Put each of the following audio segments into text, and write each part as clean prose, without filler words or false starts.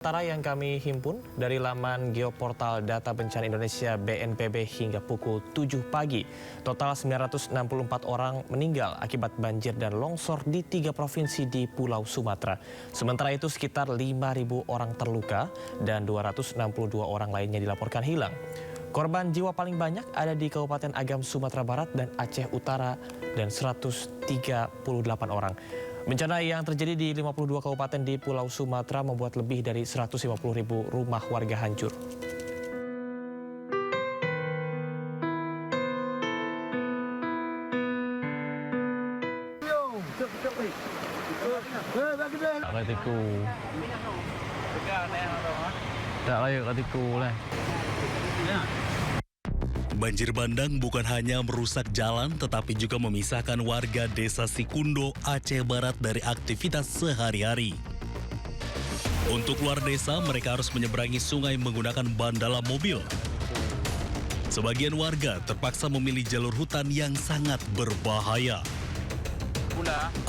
Sementara yang kami himpun dari laman Geoportal Data Bencana Indonesia BNPB hingga pukul 7 pagi, total 964 orang meninggal akibat banjir dan longsor di 3 provinsi di Pulau Sumatera. Sementara itu sekitar 5.000 orang terluka dan 262 orang lainnya dilaporkan hilang. Korban jiwa paling banyak ada di Kabupaten Agam, Sumatera Barat dan Aceh Utara dan 138 orang. Bencana yang terjadi di 52 kabupaten di Pulau Sumatera membuat lebih dari 150.000 rumah warga hancur. Banjir bandang bukan hanya merusak jalan, tetapi juga memisahkan warga desa Sikundo, Aceh Barat dari aktivitas sehari-hari. Untuk keluar desa, mereka harus menyeberangi sungai menggunakan bandala mobil. Sebagian warga terpaksa memilih jalur hutan yang sangat berbahaya.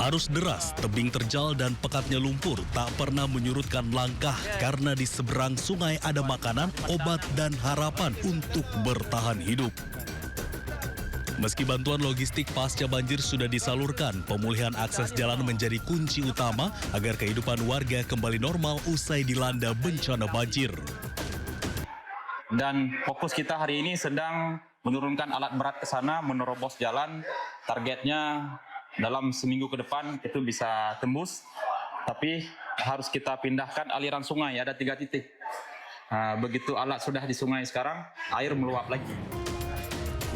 Arus deras, tebing terjal, dan pekatnya lumpur tak pernah menyurutkan langkah karena di seberang sungai ada makanan, obat, dan harapan untuk bertahan hidup. Meski bantuan logistik pasca banjir sudah disalurkan, pemulihan akses jalan menjadi kunci utama agar kehidupan warga kembali normal usai dilanda bencana banjir. Dan fokus kita hari ini sedang menurunkan alat berat ke sana, menerobos jalan. Targetnya dalam seminggu ke depan itu bisa tembus, tapi harus kita pindahkan aliran sungai, ada 3 titik. Begitu alat sudah di sungai sekarang, air meluap lagi.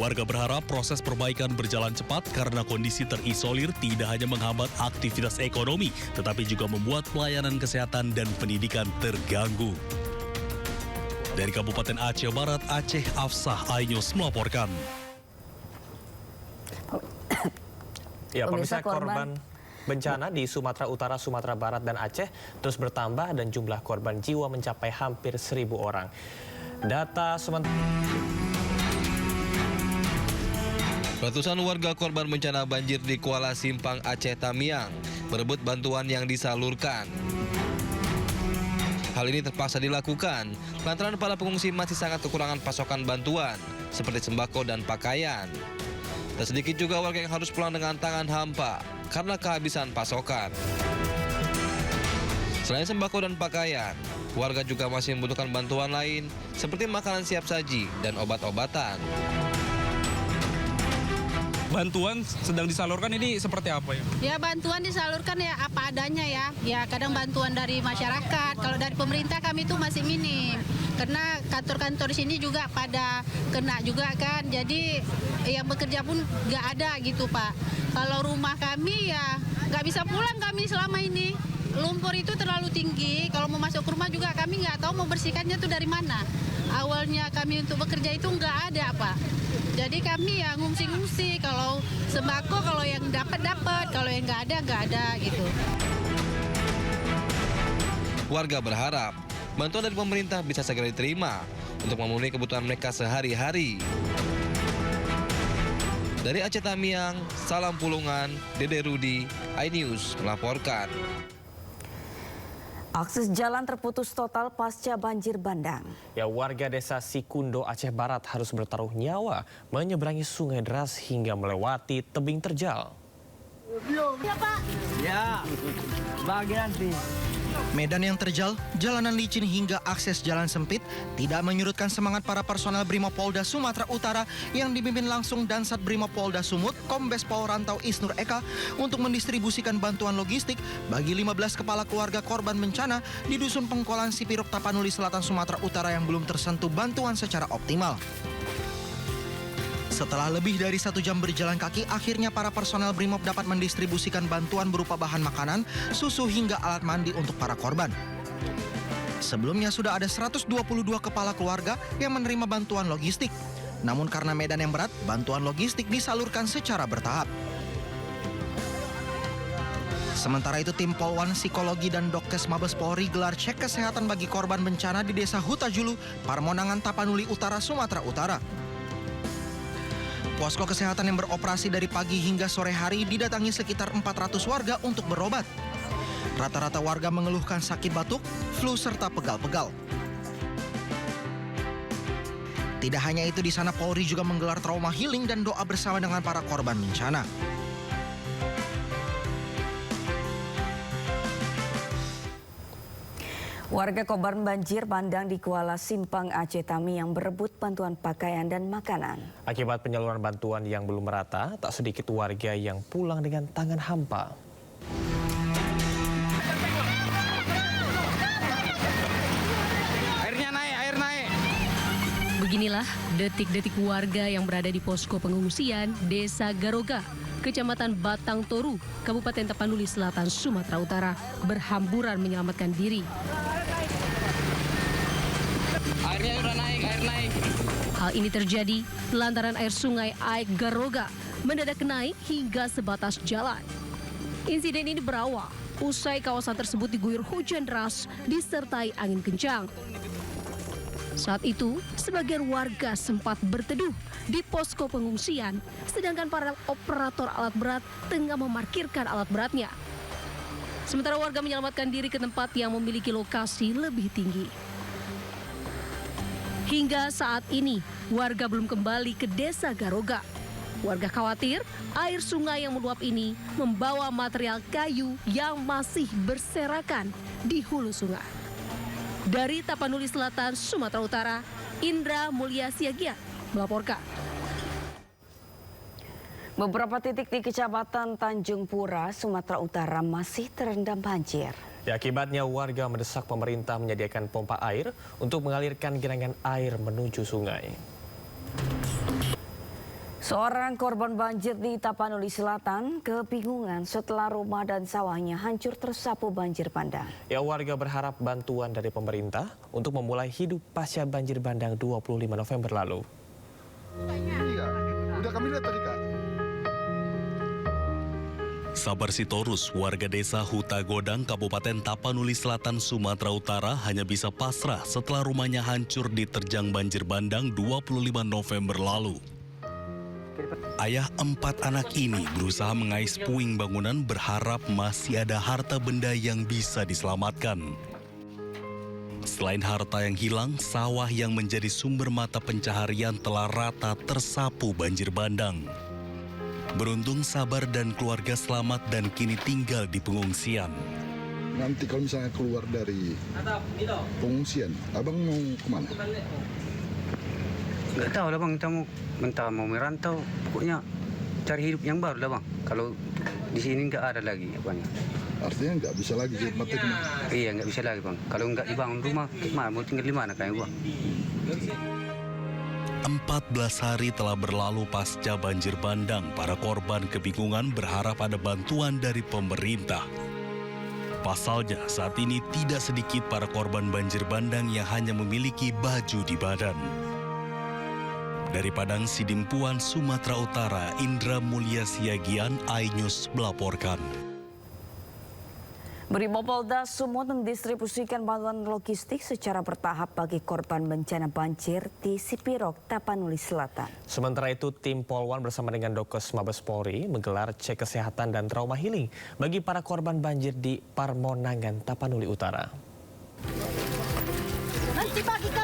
Warga berharap proses perbaikan berjalan cepat karena kondisi terisolir tidak hanya menghambat aktivitas ekonomi, tetapi juga membuat pelayanan kesehatan dan pendidikan terganggu. Dari Kabupaten Aceh Barat, Aceh, Afsah Ainyus melaporkan. Ya, pemirsa, korban bencana di Sumatera Utara, Sumatera Barat, dan Aceh terus bertambah dan jumlah korban jiwa mencapai hampir 1.000 orang. Data sementara... Ratusan warga korban bencana banjir di Kuala Simpang, Aceh Tamiang berebut bantuan yang disalurkan. Hal ini terpaksa dilakukan lantaran para pengungsi masih sangat kekurangan pasokan bantuan seperti sembako dan pakaian. Tak sedikit juga warga yang harus pulang dengan tangan hampa karena kehabisan pasokan. Selain sembako dan pakaian, warga juga masih membutuhkan bantuan lain seperti makanan siap saji dan obat-obatan. Bantuan sedang disalurkan ini seperti apa ya? Ya, bantuan disalurkan ya apa adanya ya. Ya, kadang bantuan dari masyarakat. Kalau dari pemerintah kami itu masih minim. Karena kantor-kantor sini juga pada kena juga kan. Jadi yang bekerja pun nggak ada gitu, Pak. Kalau rumah kami ya nggak bisa pulang kami selama ini. Lumpur itu terlalu tinggi. Kalau mau masuk ke rumah juga kami nggak tahu mau bersihkannya tuh dari mana. Awalnya kami untuk bekerja itu nggak ada, Pak. Jadi kami ya ngungsi-ngungsi. Kalau sembako, kalau yang dapat, kalau yang nggak ada gitu. Warga berharap bantuan dari pemerintah bisa segera diterima untuk memenuhi kebutuhan mereka sehari-hari. Dari Aceh Tamiang, Salam Pulungan, Dede Rudi, iNews melaporkan. Akses jalan terputus total pasca banjir bandang. Ya, warga desa Sikundo, Aceh Barat harus bertaruh nyawa menyeberangi sungai deras hingga melewati tebing terjal. Ya, Pak. Ya, bagian sih. Medan yang terjal, jalanan licin hingga akses jalan sempit tidak menyurutkan semangat para personel Brimopolda Sumatera Utara yang dipimpin langsung Dansat Brimopolda Sumut, Kombes Pol Rantau Isnur Eka untuk mendistribusikan bantuan logistik bagi 15 kepala keluarga korban bencana di Dusun Pengkolan Sipiruk, Tapanuli Selatan, Sumatera Utara yang belum tersentuh bantuan secara optimal. Setelah lebih dari 1 jam berjalan kaki, akhirnya para personel Brimob dapat mendistribusikan bantuan berupa bahan makanan, susu hingga alat mandi untuk para korban. Sebelumnya sudah ada 122 kepala keluarga yang menerima bantuan logistik. Namun karena medan yang berat, bantuan logistik disalurkan secara bertahap. Sementara itu, tim Polwan, Psikologi, dan Dokkes Mabes Polri gelar cek kesehatan bagi korban bencana di Desa Hutajulu, Parmonangan, Tapanuli Utara, Sumatera Utara. Posko kesehatan yang beroperasi dari pagi hingga sore hari didatangi sekitar 400 warga untuk berobat. Rata-rata warga mengeluhkan sakit batuk, flu, serta pegal-pegal. Tidak hanya itu, di sana Polri juga menggelar trauma healing dan doa bersama dengan para korban bencana. Warga korban banjir bandang di Kuala Simpang Aceh Tami yang berebut bantuan pakaian dan makanan. Akibat penyaluran bantuan yang belum merata, tak sedikit warga yang pulang dengan tangan hampa. Airnya naik, air naik. Beginilah detik-detik warga yang berada di posko pengungsian Desa Garoga, Kecamatan Batang Toru, Kabupaten Tapanuli Selatan, Sumatera Utara, berhamburan menyelamatkan diri. Airnya udah naik, air naik. Hal ini terjadi lantaran air sungai Aik Garoga mendadak naik hingga sebatas jalan. Insiden ini berawal usai kawasan tersebut diguyur hujan deras disertai angin kencang. Saat itu, sebagian warga sempat berteduh di posko pengungsian, sedangkan para operator alat berat tengah memarkirkan alat beratnya. Sementara warga menyelamatkan diri ke tempat yang memiliki lokasi lebih tinggi. Hingga saat ini, warga belum kembali ke Desa Garoga. Warga khawatir air sungai yang meluap ini membawa material kayu yang masih berserakan di hulu sungai. Dari Tapanuli Selatan, Sumatera Utara, Indra Mulia Siagian melaporkan. Beberapa titik di Kecamatan Tanjung Pura, Sumatera Utara masih terendam banjir. Ya, akibatnya warga mendesak pemerintah menyediakan pompa air untuk mengalirkan genangan air menuju sungai. Seorang korban banjir di Tapanuli Selatan kebingungan setelah rumah dan sawahnya hancur tersapu banjir bandang. Ya, warga berharap bantuan dari pemerintah untuk memulai hidup pasca banjir bandang 25 November lalu. Iya, udah kami lihat tadi, Kak. Sabar Sitorus, warga desa Huta Godang, Kabupaten Tapanuli Selatan, Sumatera Utara hanya bisa pasrah setelah rumahnya hancur diterjang banjir bandang 25 November lalu. Ayah 4 anak ini berusaha mengais puing bangunan berharap masih ada harta benda yang bisa diselamatkan. Selain harta yang hilang, sawah yang menjadi sumber mata pencaharian telah rata tersapu banjir bandang. Beruntung Sabar dan keluarga selamat dan kini tinggal di pengungsian. Nanti kalau misalnya keluar dari pengungsian, abang mau kemana? Nggak tahu lah bang, kita mau mentah mau merantau, pokoknya cari hidup yang baru lah bang. Kalau di sini nggak ada lagi apanya. Artinya nggak bisa lagi jadi mati kemana? Iya nggak bisa lagi bang. Kalau nggak dibangun rumah, gimana mau tinggal di mana kayak bang? 14 hari telah berlalu pasca banjir bandang, para korban kebingungan berharap ada bantuan dari pemerintah. Pasalnya, saat ini tidak sedikit para korban banjir bandang yang hanya memiliki baju di badan. Dari Padang Sidimpuan, Sumatera Utara, Indra Mulia Siagian, iNews melaporkan. Brimopolda Sumut mendistribusikan bantuan logistik secara bertahap bagi korban bencana banjir di Sipirok, Tapanuli Selatan. Sementara itu, tim Polwan bersama dengan Dokes Mabes Polri menggelar cek kesehatan dan trauma healing bagi para korban banjir di Parmonangan, Tapanuli Utara. Nanti bagi kami